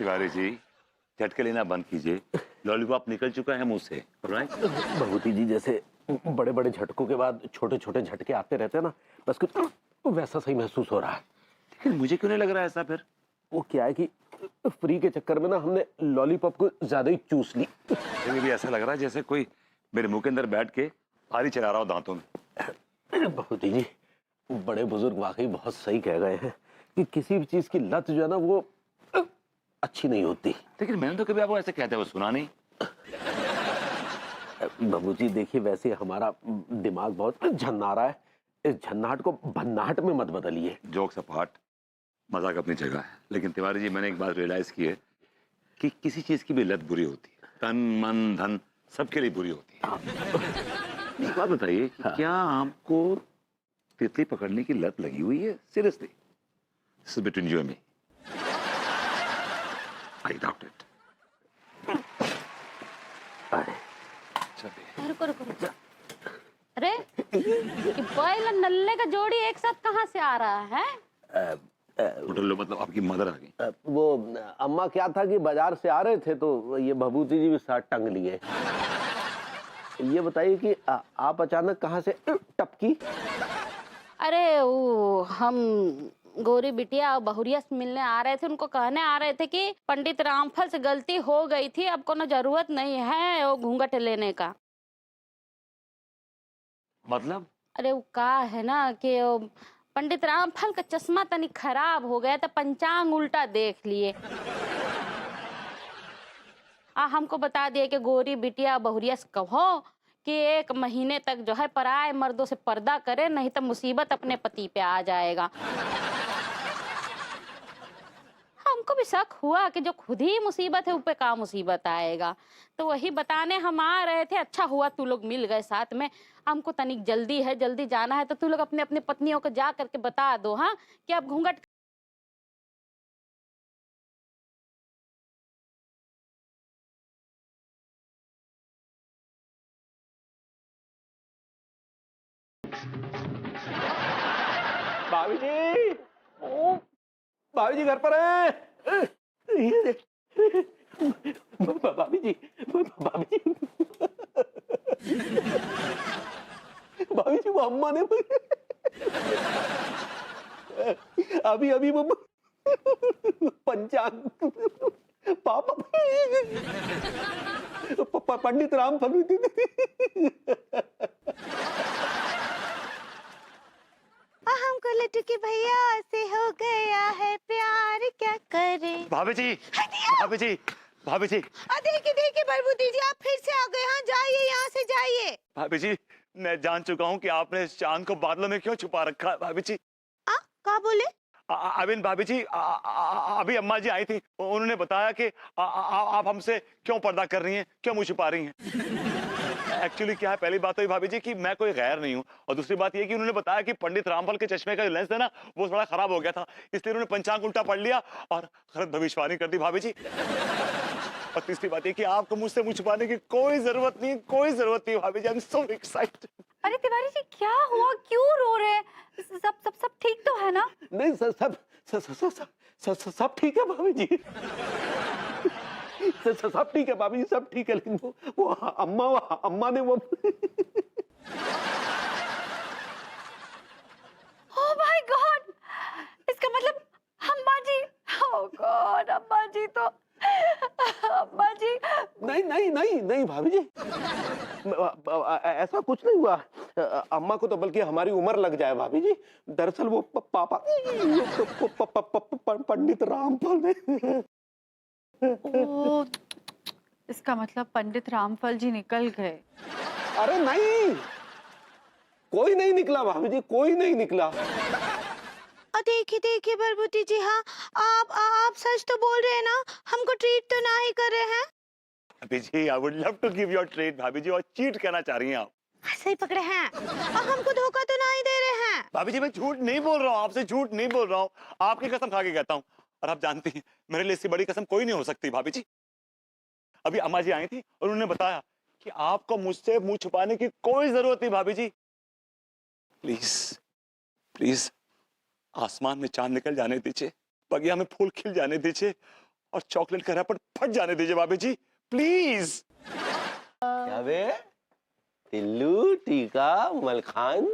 तिवारी जी, झटके लेना बंद कीजिए। लॉलीपॉप निकल चुका है मुंह से, राइट? भभूति जी, जैसे बड़े बड़े झटकों के बाद छोटे छोटे झटके आते रहते हैं ना, बस कुछ वैसा सही महसूस हो रहा है। लेकिन मुझे क्यों नहीं लग रहा है ऐसा फिर? वो क्या है कि फ्री के चक्कर में ना हमने लॉलीपॉप को ज्यादा ही चूस ली। मुझे भी ऐसा लग रहा है जैसे कोई मेरे मुंह के अंदर बैठ के फारी चला रहा हो दांतों में। भभूति जी, बड़े बुजुर्ग वाकई बहुत सही कह गए हैं कि किसी भी चीज की लत जो है ना वो अच्छी नहीं होती। लेकिन मैंने तो कभी आपको ऐसे कहते हुए सुना नहीं। बाबूजी देखिए, वैसे हमारा दिमाग बहुत झन्ना रहा है, इस झन्नाहट को भन्नाहट में मत बदलिए। जोक्स अपार्ट, मजाक अपनी जगह है, लेकिन तिवारी जी मैंने एक बात रियलाइज की है कि किसी चीज की भी लत बुरी होती है। तन मन धन सबके लिए बुरी होती है। एक बात बताइए कि क्या आपको तितली पकड़ने की लत लगी हुई है? Seriously, this is between you and me. I doubt it. रुको रुको रुको। अरे ये बैल और नल्ले का जोड़ी एक साथ कहाँ से आ रहा है? लो, मतलब आपकी मदर आ गई। वो अम्मा क्या था कि बाजार से आ रहे थे तो ये भभूति जी भी साथ टंग लिए। ये बताइए कि आप अचानक कहाँ से टपकी? अरे वो हम गौरी बिटिया और बहुरिया से मिलने आ रहे थे, उनको कहने आ रहे थे कि पंडित रामफल से गलती हो गई थी, अब कोनो जरूरत नहीं है वो घूंघट लेने का। मतलब? अरे वो का है ना कि पंडित रामफल का चश्मा तनी खराब हो गया था, पंचांग उल्टा देख लिए। हमको बता दिए कि गौरी बिटिया बहुरिया से कहो कि 1 महीने तक जो है पराए मर्दों से पर्दा करे, नहीं तो मुसीबत अपने पति पे आ जाएगा। हमको भी शक हुआ कि जो खुद ही मुसीबत है उस पे का मुसीबत आएगा, तो वही बताने हम आ रहे थे। अच्छा हुआ तू लोग मिल गए साथ में। हमको तनिक जल्दी है, जल्दी जाना है, तो तू लोग अपने अपने पत्नियों को जा करके बता दो हाँ कि अब घूंघट। भाभी जी, ओ भाभी जी घर पर हैं? भाभी जी, भाभी जी, भाभी जी, वो अम्मा ने अभी अभी वो पंचांग पापा पंडित रामफल। हमको लट्टू के भैया से हो गया है प्यार, क्या करे। भाभी जी, भाभी जी, भाभी जी। देखिए देखिए बलबूती जी, आप फिर से आ गए। हाँ जाइए, यहाँ से जाइए। भाभी जी, मैं जान चुका हूँ कि आपने इस चांद को बादलों में क्यों छुपा रखा है। भाभी जी, क्या बोले? अबिन भाभी जी, अभी अम्मा जी आई थी, उन्होंने बताया कि आप हमसे क्यों पर्दा कर रही हैं, क्यों मुंह छुपा रही हैं। एक्चुअली क्या है, पहली बात तो ये भाभी जी कि मैं कोई गैर नहीं हूँ, और दूसरी बात ये कि उन्होंने बताया कि पंडित रामफल के चश्मे का जो लेंस है ना वो थोड़ा खराब हो गया था, इसलिए उन्होंने पंचांग उल्टा पढ़ लिया और गलत भविष्यवाणी कर दी भाभी जी। और तीसरी बात ये कि आपको मुझसे मुंह छुपाने की कोई जरूरत नहीं, कोई जरूरत नहीं भाभी ji. I am so excited. अरे तिवारी जी, क्या हुआ, क्यों रो रहे हैं? सब सब सब ठीक तो है ना? नहीं, सब सब सब सब सब सब सब ठीक है भाभी जी। सब ठीक है भाभी जी, सब ठीक है, लेकिन वो अम्मा ने वो ओह माय गॉड, इसका मतलब अम्मा जी, ओह गॉड, अम्मा जी तो, अम्मा जी। नहीं नहीं नहीं नहीं भाभी जी, ऐसा कुछ नहीं हुआ। अम्मा को तो बल्कि हमारी उम्र लग जाए भाभी जी। दरअसल वो पापा पंडित रामफल ने। ओह, इसका मतलब पंडित रामफल जी निकल गए। अरे नहीं, कोई नहीं निकला भाभी जी, कोई नहीं निकला। देखिए देखिए बलबूती जी, हाँ आप सच तो बोल रहे हैं ना, हमको ट्रीट तो ना ही कर रहे हैं। Bhabhi ji, I would love to give you a treat bhabhi ji, और चीट कहना चाह रही हैं आप। सही पकड़े हैं, और हमको धोखा तो ना ही दे रहे हैं। भाभी जी, मैं झूठ नहीं बोल रहा हूँ, आपसे झूठ नहीं बोल रहा हूँ, आपकी कसम खा के कहता हूँ। और आप जानती हैं मेरे लिए इससे बड़ी कसम कोई नहीं हो सकती भाभी जी। अभी अम्मा जी आई थी और उन्होंने बताया कि आपको मुझसे मुंह छुपाने की कोई जरूरत नहीं भाभी जी। प्लीज प्लीज, आसमान में चांद निकल जाने दीजिए, बगिया में फूल खिल जाने दीजिए, और चॉकलेट का रैपर फट जाने दीजिए भाभी जी, प्लीज। क्या बे? टिल्लू, टीका, मलखान,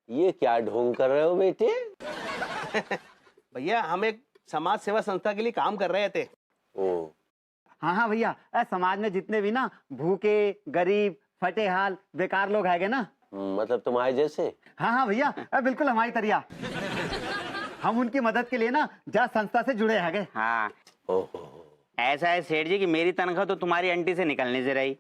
ये क्या ढोंग कर रहे हो बेटे? भैया हम एक समाज सेवा संस्था के लिए काम कर रहे थे। ओ, हाँ हाँ भैया, समाज में जितने भी ना भूखे, गरीब, फटे हाल, बेकार लोग हैगे ना, मतलब तुम्हारे जैसे? हाँ हाँ भैया, बिल्कुल हमारी तरिया। हम उनकी मदद के लिए ना जा संस्था से जुड़े हैगे। हाँ, ओहो, ऐसा है सेठ जी कि मेरी तनख्वाह तो तुम्हारी आंटी से निकलने से रही,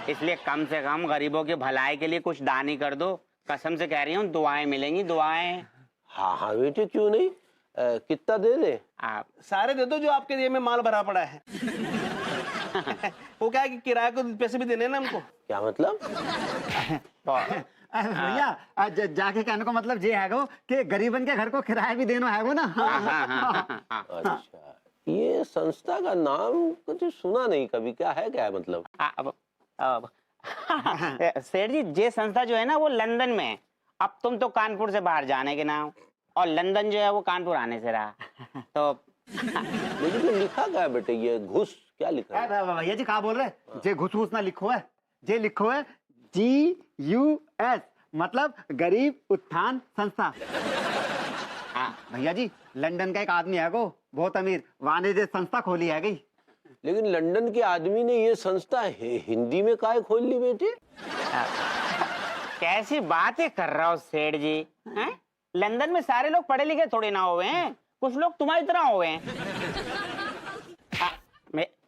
इसलिए कम से कम गरीबों की भलाई के लिए कुछ दान ही कर दो। कसम से कह रही हूँ, दुआएं मिलेंगी, दुआएं। हाँ हाँ बेटे, क्यों नहीं, कितना दे दे? आप सारे दे दो जो आपके जेब में माल भरा पड़ा है। वो क्या है कि किराए को पैसे भी देने हैं ना हमको। क्या मतलब? भैया जाके कहने को मतलब ये हैगो कि गरीबन के घर को किराया भी देना हैगो ना। अच्छा, ये संस्था का नाम कुछ सुना नहीं कभी, क्या है, क्या है मतलब? अब सेठ जी, ये संस्था जो है ना वो लंदन में है। अब तुम तो कानपुर से बाहर जाने के नाम, और लंदन जो है वो कानपुर आने से रहा। तो लेकिन ये लिखा क्या है बेटे, ये घुस क्या लिखा है? भैया जी कहा बोल रहे, जे घुस घुस ना लिखो है, जे लिखो है GUS, मतलब गरीब उत्थान संस्था। भैया जी लंदन का एक आदमी है वो बहुत अमीर, वाने जे संस्था खोली है गई। लेकिन लंदन के आदमी ने ये संस्था हिंदी में काहे खोल ली बेटे? कैसी बातें कर रहा हो सेठ जी, हैं? लंदन में सारे लोग पढ़े लिखे थोड़े ना हुए हैं, कुछ लोग तुम्हारी तरह हुए हैं।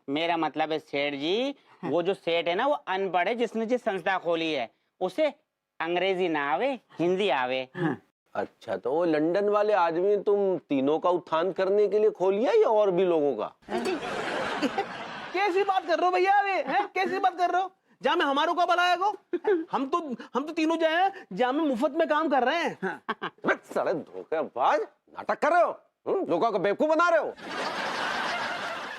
मेरा मतलब है सेठ जी, वो जो सेठ है ना वो अनपढ़ है जिसने जो संस्था खोली है, उसे अंग्रेजी ना आवे, हिंदी आवे। अच्छा, तो वो लंदन वाले आदमी ने तुम तीनों का उत्थान करने के लिए खोलिया या और भी लोगों का? कैसी बात कर रहे हो भैया, कैसी बात कर रहे हो? जहाँ में हमारों का भला है को? हम तो तीनों जो हैं जहाँ में मुफ्त में काम कर रहे हैं। साले धोखेबाज, नाटक कर रहे हो, लोगों को बेवकूफ बना रहे हो।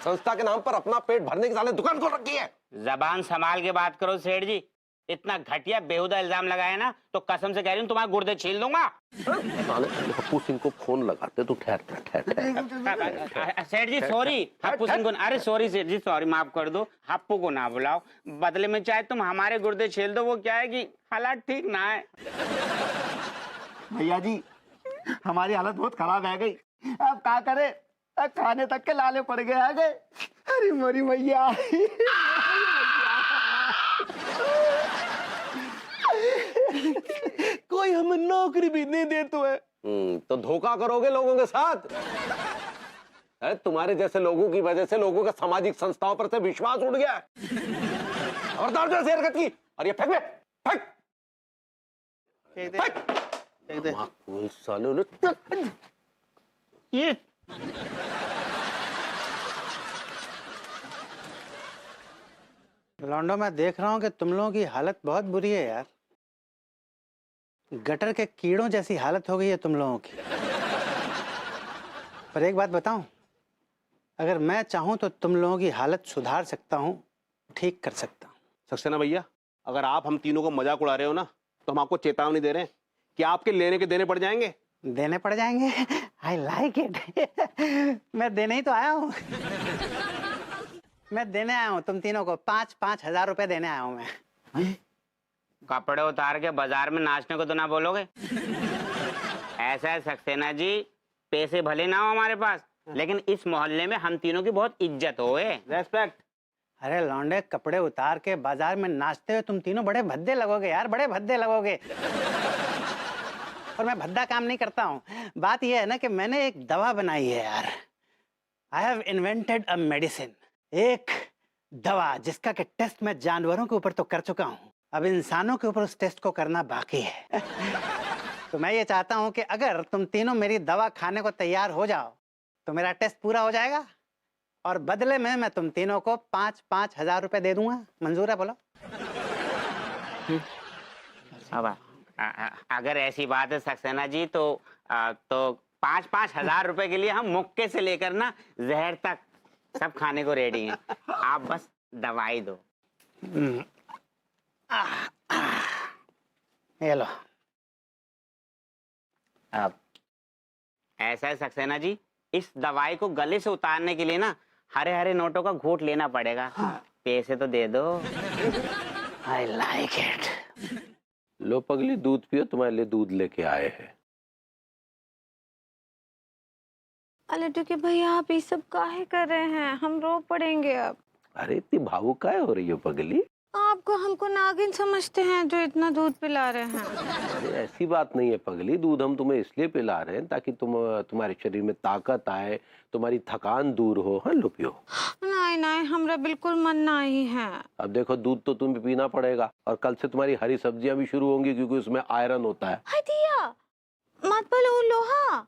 संस्था के नाम पर अपना पेट भरने की साले दुकान खोल रखी है। जबान संभाल के बात करो सेठ जी, इतना घटिया बेहुदा इल्जाम लगाया ना तो कसम से कह रही हूँ तुम्हारे गुर्दे छील दूंगा। हप्पू सिंह को फोन लगाते, तू ठहर। सेठ जी सॉरी, हप्पू सिंह को, अरे सॉरी सेठ जी, सॉरी, माफ कर दो, हप्पू को ना बुलाओ, बदले में चाहे तुम हमारे गुर्दे छील दो, वो क्या है कि हालात ठीक ना है। भैया जी हमारी हालत बहुत खराब है गई, अब क्या करे, अब खाने तक के लाले पड़ गए है गए। अरे मोरी भैया, कोई हमें नौकरी भी नहीं दे तो है। तो धोखा करोगे लोगों के साथ। अरे तुम्हारे जैसे लोगों की वजह से लोगों का सामाजिक संस्थाओं पर से विश्वास उठ गया है। खबरदार जो ऐसी हरकत की, और ये फेंक दे, फेंक। माकूल सालों ने ये लॉन्डो, मैं देख रहा हूँ कि तुम लोगों की हालत बहुत बुरी है यार, गटर के कीड़ों जैसी हालत हो गई है तुम लोगों की। पर एक बात बताऊं, अगर मैं चाहूं तो तुम लोगों की हालत सुधार सकता हूं, ठीक कर सकता हूं। सक्सेना भैया, अगर आप हम तीनों को मजाक उड़ा रहे हो ना, तो हम आपको चेतावनी दे रहे हैं कि आपके लेने के देने पड़ जाएंगे। देने पड़ जाएंगे? I like it. मैं देने ही तो आया हूँ। मैं देने आया हूँ तुम तीनों को 5-5 हजार रुपए देने आया हूँ मैं। कपड़े उतार के बाजार में नाचने को तो ना बोलोगे। ऐसा है सक्सेना जी, पैसे भले ना हो हमारे पास, लेकिन इस मोहल्ले में हम तीनों की बहुत इज्जत होए। रेस्पेक्ट। अरे लौंडे, कपड़े उतार के बाजार में नाचते हुए तुम तीनों बड़े भद्दे लगोगे यार, बड़े भद्दे लगोगे। और मैं भद्दा काम नहीं करता हूँ। बात यह है ना कि मैंने एक दवा बनाई है यार। I have invented a medicine, एक दवा जिसका कि टेस्ट मैं जानवरों के ऊपर तो कर चुका हूँ, अब इंसानों के ऊपर उस टेस्ट को करना बाकी है। तो मैं ये चाहता हूँ कि अगर तुम तीनों मेरी दवा खाने को तैयार हो जाओ तो मेरा टेस्ट पूरा हो जाएगा, और बदले में मैं तुम तीनों को 5-5 हजार रुपए दे दूंगा। मंजूर है? बोलो। अब अगर ऐसी बात है सक्सेना जी तो 5-5 हजार रुपए के लिए हम मुक्के से लेकर ना जहर तक सब खाने को रेडी हैं। आप बस दवाई दो। ये लो। अब ऐसा है सक्सेना जी, इस दवाई को गले से उतारने के लिए ना हरे हरे नोटों का घूंट लेना पड़ेगा। पैसे तो दे दो। I like it. लो पगली, दूध पियो, तुम्हारे लिए दूध लेके आए हैं। लड्डू के भैया आप ये सब काहे कर रहे हैं? हम रो पड़ेंगे अब। अरे इतनी भावुक काहे हो रही हो पगली? आपको हमको नागिन समझते हैं जो इतना दूध पिला रहे हैं। अरे ऐसी बात नहीं है पगली, दूध हम तुम्हें इसलिए पिला रहे हैं ताकि तुम्हारे शरीर में ताकत आए, तुम्हारी थकान दूर हो। हाँ लो पियो। नहीं नहीं, हमरा बिल्कुल मन नहीं है। अब देखो, दूध तो तुम्हें पीना पड़ेगा और कल से तुम्हारी हरी सब्जियां भी शुरू होंगी क्योंकि उसमें आयरन होता है। हाय दिया, मत बोलो लोहा।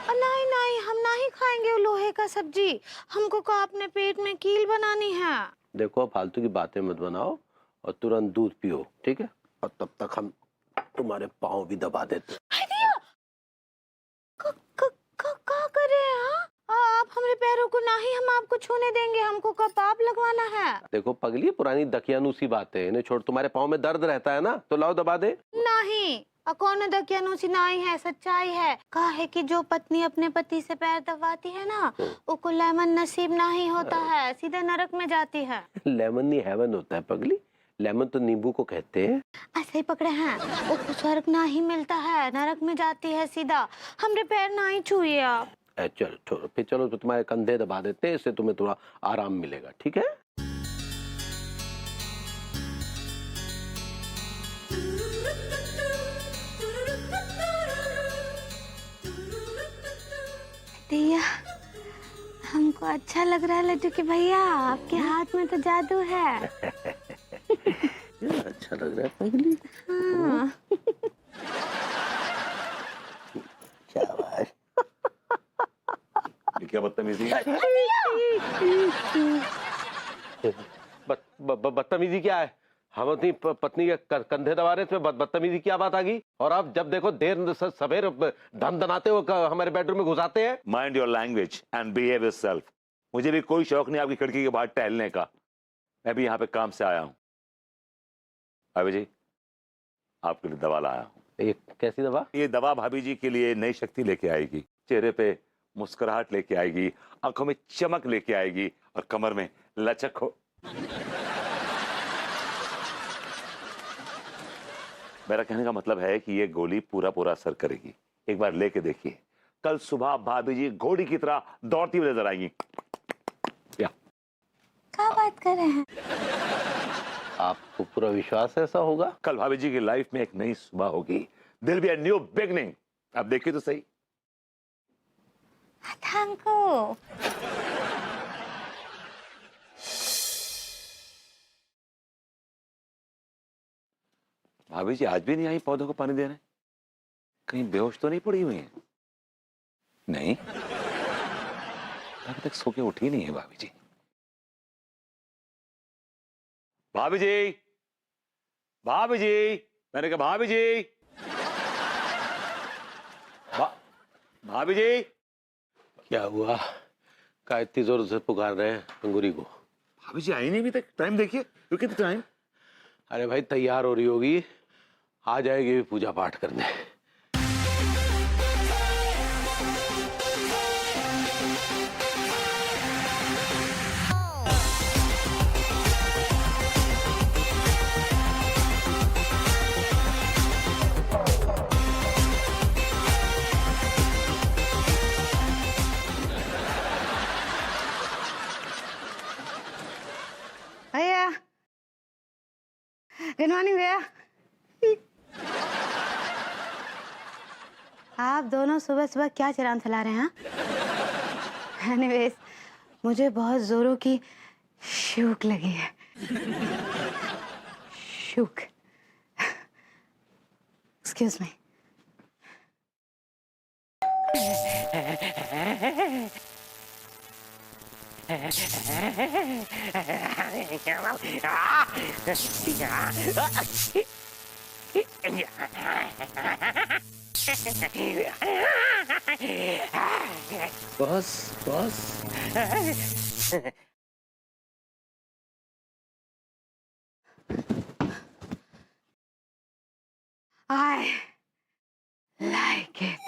नहीं नहीं, हम नहीं खाएंगे वो लोहे का सब्जी। हमको को अपने पेट में कील बनानी है। देखो, फालतू की बातें मत बनाओ और तुरंत दूध पियो, ठीक है? और तब तक हम तुम्हारे पाँव भी दबा देते। हाय दिया, क्या कर रहे हैं? आप हमारे पैरों को नहीं हम आपको छूने देंगे। हमको कपाप लगवाना है। देखो पगली, पुरानी दकियानूसी बातें इन्हें छोड़। तुम्हारे पाँव में दर्द रहता है ना, तो लाओ दबा दे। नहीं, कौन दकियानूसी नहीं है, सच्चाई है। कहा है कि जो पत्नी अपने पति से पैर दबाती है ना, उसको लेमन नसीब नहीं होता है, सीधे नरक में जाती है। लेमन नहीं हेवन होता है पगली, लेमन तो नींबू को कहते हैं। ऐसे ही पकड़े हैं, उसको स्वर्ग नहीं मिलता है, नरक में जाती है सीधा। हमरे पैर नहीं छुए आप। चलो छोड़ो, फिर चलो तो तुम्हारे कंधे दबा देते हैं, इससे तुम्हें थोड़ा आराम मिलेगा, ठीक है? दिया, हमको अच्छा लग रहा है लड्डू के भैया। आपके हाथ में तो जादू है। अच्छा लग रहा है पगली। हाँ। शाबाश। ये क्या बदतमीजी? बदतमीजी क्या है? हम अपनी पत्नी के कंधे दबा रहे थे, बदतमीजी क्या बात आ गई? और आप जब देखो देर सवेर धन दनाते हो हमारे बेडरूम में घुसाते हैं। Mind your language and behave yourself. मुझे भी कोई शौक नहीं आपकी खिड़की के बाहर टहलने का। मैं भी यहाँ पे काम से आया हूँ। भाभी जी, आपके लिए दवा लाया हूँ। ये कैसी दवा? ये दवा भाभी जी के लिए नई शक्ति लेके आएगी, चेहरे पे मुस्कुराहट लेके आएगी, आंखों में चमक लेके आएगी और कमर में लचक हो। मेरा कहने का मतलब है कि ये गोली पूरा असर करेगी। एक बार लेके देखिए, कल सुबह भाभी जी घोड़ी की तरह दौड़ती हुई नजर आएंगी। क्या बात कर रहे हैं? आपको पूरा विश्वास ऐसा होगा? कल भाभी जी की लाइफ में एक नई सुबह होगी। दिल बी अ न्यू बिगनिंग। आप देखिए तो सही। Thank you. भाभी जी आज भी नहीं आई पौधों को पानी देने? कहीं बेहोश तो नहीं पड़ी हुई है? नहीं, अभी तक सो के उठी नहीं है भाभी जी। भाभी जी, भाभी जी, मैंने कहा भाभी जी, भाभी जी। क्या हुआ? क्या इतनी जोर से पुकार रहे हैं अंगूरी को? भाभी जी आई नहीं अभी तक। टाइम देखिए, कितना टाइम। अरे भाई, तैयार हो रही होगी, आ जाएगी पूजा पाठ करने। भैया, गुड मॉर्निंग भैया। आप दोनों सुबह सुबह क्या चिरान चला रहे हैं? एनीवेज, मुझे बहुत जोरों की शूक लगी है। शूक। Excuse me. बस बस। I like it.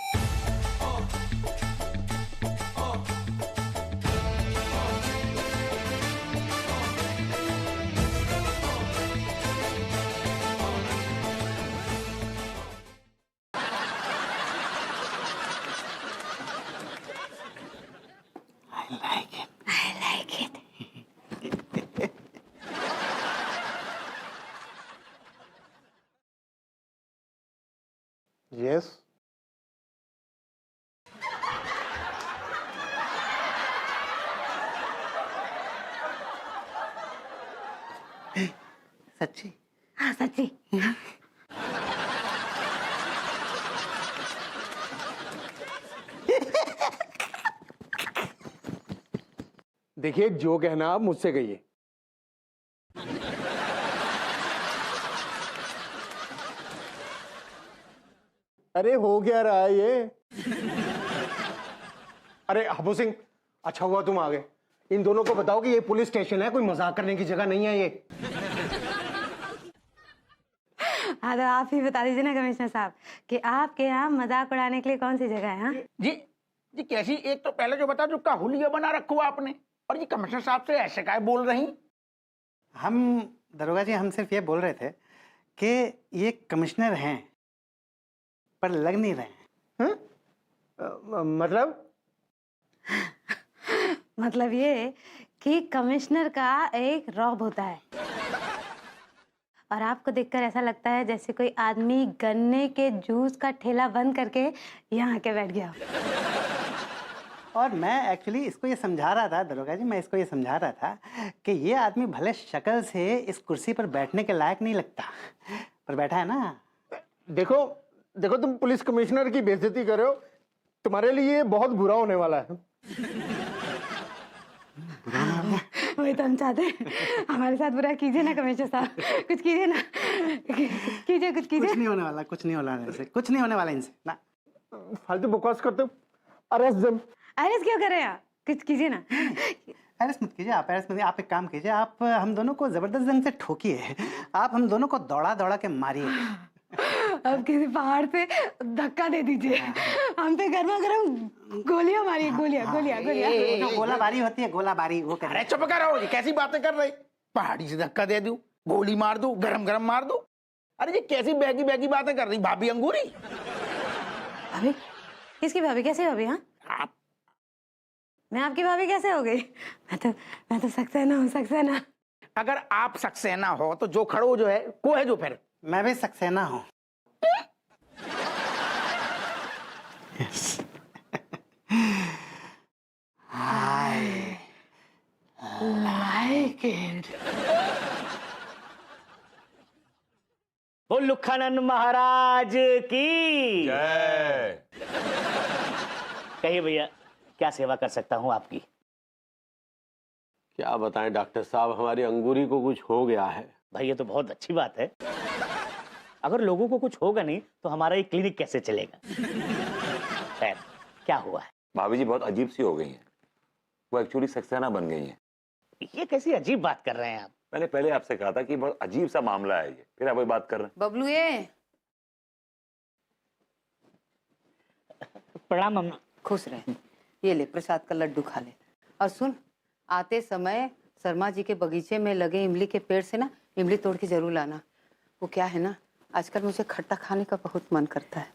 यस। सच्ची? हाँ सच्ची। देखिए, जो कहना आप मुझसे कहिए। अरे हो क्या रहा है ये? अरे हबू सिंह, अच्छा हुआ तुम आ गए। इन दोनों को बताओ कि ये पुलिस स्टेशन है, कोई मजाक करने की जगह नहीं है ये। हाँ तो आप ही बता दीजिए ना कमिश्नर साहब कि आपके यहाँ मजाक उड़ाने के लिए कौन सी जगह है? हाँ जी जी कैसी? एक तो पहले जो बता जो का हुलिया बना रखो आपने, और ये कमिश्नर साहब से ऐसे काय बोल रही? हम दरोगा जी, हम सिर्फ ये बोल रहे थे कि ये कमिश्नर हैं पर लग नहीं रहे हैं। मतलब? मतलब ये कि कमिश्नर का एक रौब होता है और आपको देखकर ऐसा लगता है जैसे कोई आदमी गन्ने के जूस का ठेला बंद करके यहाँ आके बैठ गया। और मैं एक्चुअली इसको ये समझा रहा था दरोगा जी, मैं इसको ये समझा रहा था कि ये आदमी भले शक्ल से इस कुर्सी पर बैठने के लायक नहीं लगता, पर बैठा है ना। देखो देखो, तुम पुलिस कमिश्नर की बेइज्जती कर रहे हो, तुम्हारे लिए ये बहुत बुरा होने वाला है। वही तो हम चाहते हैं, हमारे साथ बुरा कीजिए ना कमिश्नर साहब, कुछ कीजिए ना, कीजिए कुछ कीजिए। कुछ नहीं होने वाला, कुछ नहीं होने वाला इनसे, कुछ नहीं होने वाला इनसे ना। फालतू बकवास करते हो। Arrest them. अरेस्ट क्यों कर रहे हैं आप? कुछ कीजिए ना। अरेस्ट मत कीजिए आप, अरेस्ट मत। आप एक काम कीजिए, आप हम दोनों को जबरदस्त ढंग से ठोकिए, आप हम दोनों को दौड़ा दौड़ा के मारिए। अब किसी पहाड़ पे धक्का दे दीजिए, हम पे गर्मा गर्म गोलियां मारिए, गोलियां गोलियां गोलियां। जो गोलाबारी होती है, गोलाबारी वो अरे करें। चुप करो, ये कैसी बातें कर रही? पहाड़ी से धक्का दे दूं, गोली मार दूं, गरम गरम मार दूं? अरे ये कैसी बैगी बैगी बातें कर रही भाभी अंगूरी? भाभी? किसकी भाभी? कैसे भाभी? हाँ आप मैं आपकी भाभी कैसे हो गई? मैं तो सक्सेना हूँ, सक्सेना। अगर आप सक्सेना हो तो जो खड़ो जो है को है जो फिर? मैं भी सक्सेना हूँ। I like it. बोलो खनन महाराज की जय। कहिए भैया, क्या सेवा कर सकता हूँ आपकी? क्या बताएं डॉक्टर साहब, हमारी अंगूरी को कुछ हो गया है। भाई ये तो बहुत अच्छी बात है। अगर लोगों को कुछ होगा नहीं तो हमारा ये क्लिनिक कैसे चलेगा? खैर, क्या हुआ है? भाभी जी बहुत अजीब सी हो गई हैं, वो एक्चुअली सक्सेना बन गई हैं। ये कैसी अजीब बात कर रहे हैं आप? मैंने पहले आपसे कहा था कि बहुत अजीब सा मामला है ये, फिर आप वही बात कर रहे हैं। बबलू ये प्रणाम मम्मी। खुश रहे, ये ले प्रसाद का लड्डू खा ले। और सुन, आते समय शर्मा जी के बगीचे में लगे इमली के पेड़ से ना इमली तोड़ के जरूर लाना। वो क्या है ना, आजकल मुझे खट्टा खाने का बहुत मन करता है।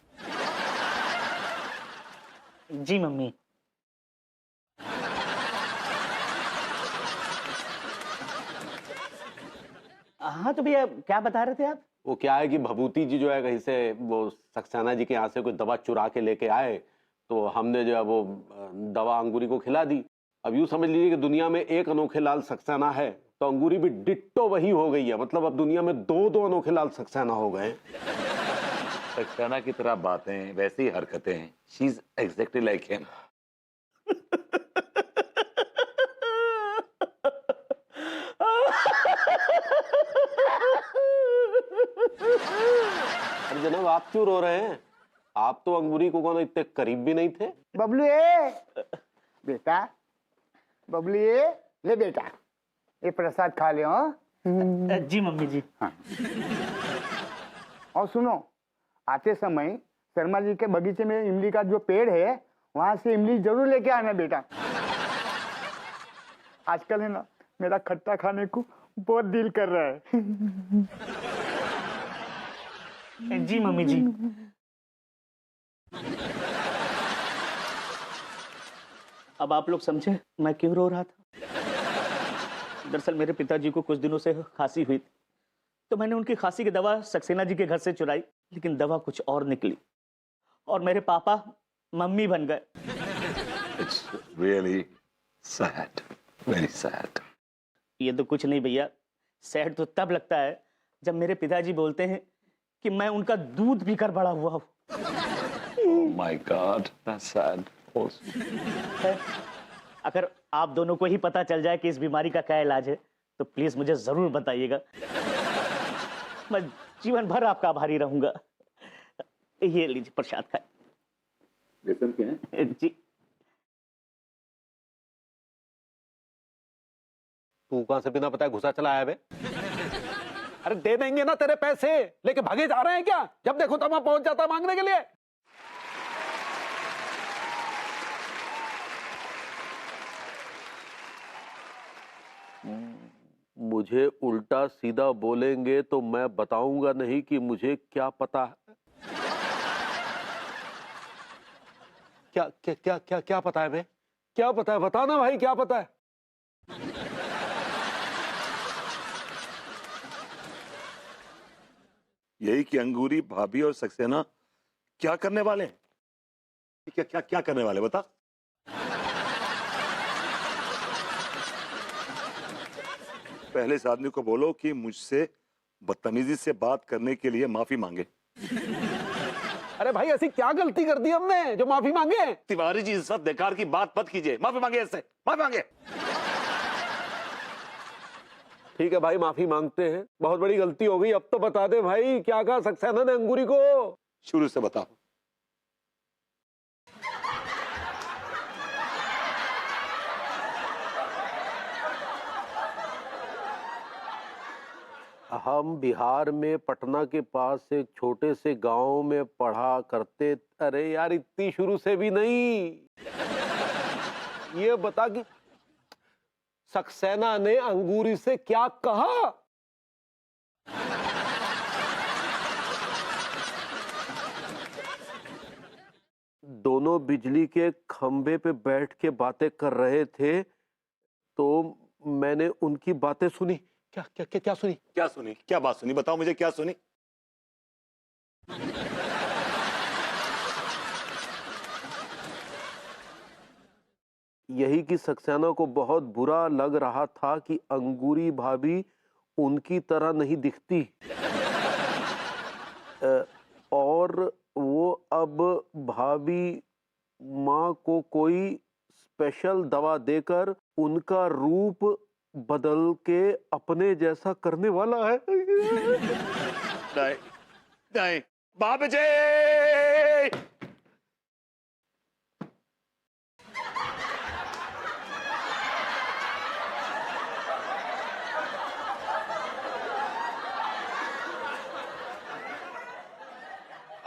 जी मम्मी। हाँ तो भैया क्या बता रहे थे आप? वो क्या है कि भभूति जी जो है कहीं से वो सक्सेना जी के यहाँ से कोई दवा चुरा के लेके आए, तो हमने जो है वो दवा अंगूरी को खिला दी। अब यूं समझ लीजिए कि दुनिया में एक अनोखे लाल सक्सेना है, तो अंगूरी भी डिट्टो वही हो गई है। मतलब अब दुनिया में दो अनोखे लाल सक्सेना हो गए। सक्सेना की तरह बातें, वैसी ही हरकतें। She is exactly like him. अरे जनाब, आप क्यों रो रहे हैं? आप तो अंगूरी को कोनो इतने करीब भी नहीं थे। बबलू ये बेटा, बबलू ये ले बेटा, ये प्रसाद खा ले। हाँ जी मम्मी जी। हाँ। और सुनो, आते समय शर्मा जी के बगीचे में इमली का जो पेड़ है वहां से इमली जरूर लेके आना बेटा। आजकल है ना, मेरा खट्टा खाने को बहुत दिल कर रहा है। जी मम्मी जी। अब आप लोग समझे मैं क्यों रो रहा था। दरअसल मेरे पिताजी को कुछ दिनों से खांसी हुई थी, तो मैंने उनकी खांसी की दवा सक्सेना जी के घर से चुराई, लेकिन दवा कुछ और निकली। और मेरे पापा मम्मी बन गए। It's really sad, very sad. ये तो कुछ नहीं भैया, सैड तो तब लगता है जब मेरे पिताजी बोलते हैं कि मैं उनका दूध पीकर बड़ा हुआ हूँ। Oh my God, that's sad. अगर आप दोनों को ही पता चल जाए कि इस बीमारी का क्या इलाज है तो प्लीज मुझे जरूर बताइएगा। मैं जीवन भर आपका आभारी रहूंगा। ये लीजिए प्रसाद खाए। व्यसन क्या है? जी। तू कहां से बिना बताए घुसा चला आया बे? अरे दे देंगे ना तेरे पैसे, लेके भागे जा रहे हैं क्या? जब देखो तब वहां पहुंच जाता मांगने के लिए। मुझे उल्टा सीधा बोलेंगे तो मैं बताऊंगा नहीं कि मुझे क्या पता है। क्या क्या क्या क्या क्या पता है बे? क्या पता है? बताना भाई, क्या पता है? यही कि अंगूरी भाभी और सक्सेना क्या करने वाले हैं? क्या क्या क्या करने वाले बता। पहले इस आदमी को बोलो कि मुझसे बदतमीजी से बात करने के लिए माफी मांगे। अरे भाई ऐसी क्या गलती कर दी हमने जो माफी मांगे? तिवारी जी इस वक्त बेकार की बात मत कीजिए, माफी मांगे, ऐसे माफी मांगे। ठीक है भाई, माफी मांगते हैं, बहुत बड़ी गलती हो गई। अब तो बता दे भाई, क्या कहा सक्सेना ने अंगूरी को? शुरू से बताओ। हम बिहार में पटना के पास एक छोटे से गांव में पढ़ा करते। अरे यार इतनी शुरू से भी नहीं। ये बता कि सक्सेना ने अंगूरी से क्या कहा? दोनों बिजली के खंभे पे बैठ के बातें कर रहे थे तो मैंने उनकी बातें सुनी। क्या क्या क्या क्या सुनी? क्या सुनी? क्या बात सुनी? बताओ मुझे, क्या सुनी? यही कि सक्सेना को बहुत बुरा लग रहा था कि अंगूरी भाभी उनकी तरह नहीं दिखती और वो अब भाभी माँ को कोई स्पेशल दवा देकर उनका रूप बदल के अपने जैसा करने वाला है। नहीं नहीं भाभी जी,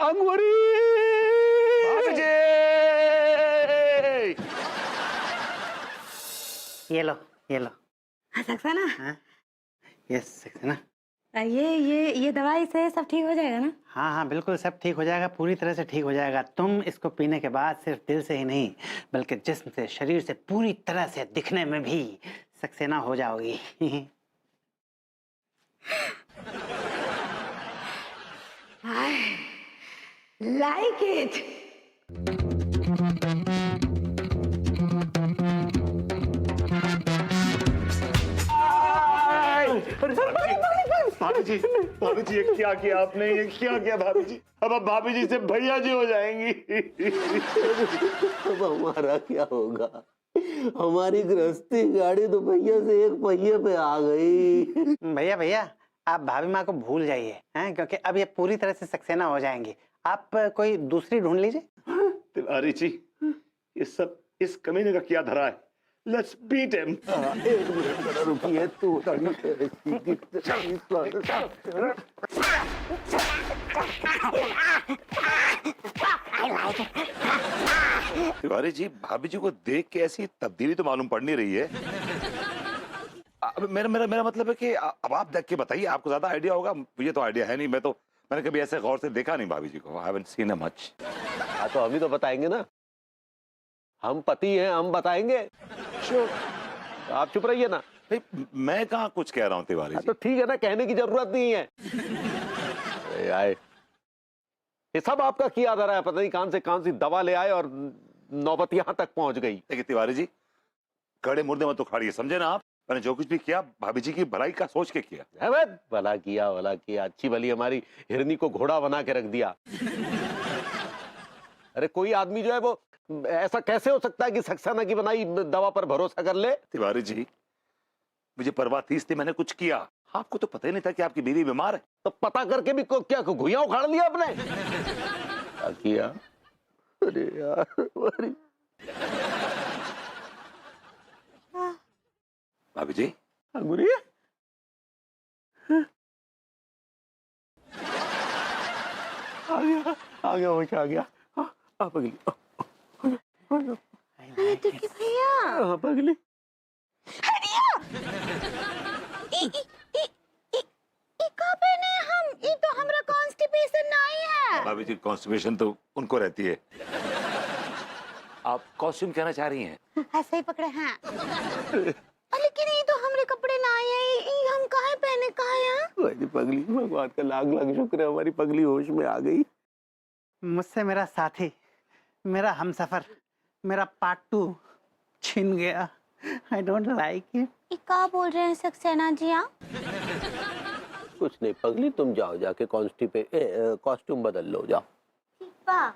अंगूरी भाभी जी, ये लो, ये लो। सक्सेना, हाँ, यस सक्सेना। ये दवाई से सब ठीक हो जाएगा ना? हाँ हाँ बिल्कुल सब ठीक हो जाएगा, पूरी तरह से ठीक हो जाएगा। तुम इसको पीने के बाद सिर्फ दिल से ही नहीं बल्कि जिस्म से, शरीर से, पूरी तरह से दिखने में भी सक्सेना हो जाओगी। Like it. भाभी जी, भाभी जी, ये क्या किया आपने? ये क्या किया भाभी जी? अब आप भाभी जी से भैया जी हो जाएंगी। अब हमारा क्या होगा? हमारी गृहस्थी गाड़ी तो भैया से एक पहिए पे आ गई। भैया भैया आप भाभी माँ को भूल जाइए, हैं, क्योंकि अब ये पूरी तरह से सक्सेना हो जाएंगी। आप कोई दूसरी ढूंढ लीजिए। तिवारी जी, ये सब इस कमीने का क्या धरा है? Let's beat him. एक मिनट जरा रुकिए तू। तिवारी जी, भाभी जी को देख के ऐसी तब्दीली तो मालूम पड़ नहीं रही है। अब मेरा मतलब है कि अब आप देख के बताइए, आपको ज्यादा आइडिया होगा, मुझे तो आइडिया है नहीं। मैंने कभी ऐसे गौर से देखा नहीं भाभी जी को। I haven't seen her much. हाँ तो हम ही तो बताएंगे ना, हम पति हैं, हम बताएंगे। Sure. आप चुप रहिए ना। नहीं, मैं कहाँ कुछ कह रहा हूँ तिवारी जी। तो ठीक है ना, कहने की जरूरत नहीं है। अरे आए ये सब आपका किया जा रहा है, पता नहीं कहां सी दवा ले आए और नौबत यहां तक पहुंच गई। देखिए तिवारी जी, कड़े मुर्दे मत उखाड़िए, समझे ना आप। मैंने जो कुछ भी किया भाभी जी की भलाई का सोच के किया। है बे, भला किया अच्छी भली हमारी हिरनी को घोड़ा बना के रख दिया। अरे कोई आदमी जो है वो ऐसा कैसे हो सकता है कि सक्सेना की बनाई दवा पर भरोसा कर ले? तिवारी जी, मुझे परवाह थी इसलिए मैंने कुछ किया। आपको तो पता ही नहीं था कि आपकी बीवी बीमार है। तो पता करके भी क्या घुइयां उखाड़ लिया आपने? क्या किया? अरे यार, अरे भाभी जी, अंगूरी आ गया होश आ गया। आप अगली भैया पगली तो हमरा कॉन्स्टिपेशन नहीं है। भाभी जी कॉन्स्टिपेशन तो उनको रहती है। आप कॉस्ट्यूम कहना चाह रही हैं? ऐसे ही पकड़े हैं। लेकिन ये तो हमरे कपड़े ना आए, ये हम काहे पहने काहे? पगली, भगवान का लाख लाख शुक्र है हमारी पगली होश में आ गई। मुझसे मेरा साथी, मेरा हमसफर, मेरा पार्ट 2 छिन गया। I don't like it. ये क्या बोल रहे हैं सक्सेना जी आप? कुछ नहीं पगली, तुम जाओ जाके कॉस्ट्यूम बदल लो, जाओ। वाह